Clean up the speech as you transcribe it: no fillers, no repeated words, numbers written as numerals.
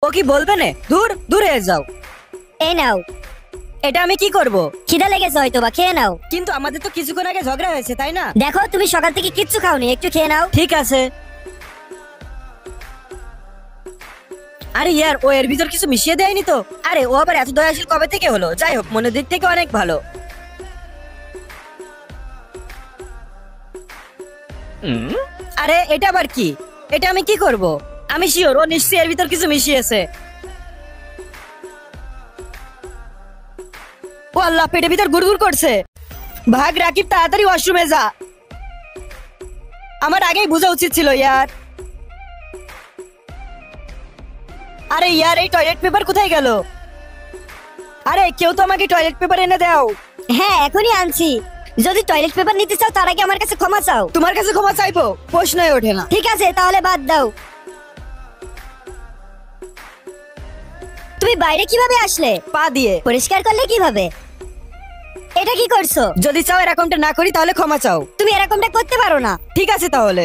ও কি বলবে না? দূর দূর হয়ে যাও। এই নাও। এটা আমি কি করব? খিদা লেগেছে হয়তো বা, খেয়ে নাও। কিন্তু আমাদের তো কিছুক্ষণ আগে ঝগড়া হয়েছে, তাই না? দেখো তুমি সকাল থেকে কিচ্ছু খাওনি, একটু খেয়ে নাও। ঠিক আছে। আরে ইয়ার, ও এর ভিতর কিছু মিশিয়ে দেয়নি তো? আরে ও আবার এত দয়াশীল কবে থেকে হলো? যাই হোক, মনের দিক থেকে অনেক ভালো। আরে এটা আবার কি? এটা আমি কি করব? আমি শিওর ও নিশ্চয়ই এর ভিতর কিছু মিশিয়েছে। ও আল্লাহ, পেটের ভিতর গুড়গুড় করছে। ভাগ রাকিব, তাড়াতাড়ি ওয়াশরুমে যা। আমার আগেই বোঝা উচিত ছিল ইয়ার। আরে ইয়ার, এই টয়লেট পেপার কোথায় গেল? আরে কেউ তো আমাকে টয়লেট পেপার এনে দাও। হ্যাঁ এখনই আনছি। যদি টয়লেট পেপার নিতে চাও তার আগে আমার কাছে ক্ষমা চাও। তোমার কাছে ক্ষমা চাইবো? প্রশ্নই ওঠে না। ঠিক আছে তাহলে বাদ দাও। তুমি বাইরে কিভাবে আসলে? পা দিয়ে। পরিষ্কার করলে কিভাবে? এটা কি করছো? যদি চাও এরকমটা না করি তাহলে ক্ষমা চাও। তুমি এরকমটা করতে পারো না। ঠিক আছে তাহলে।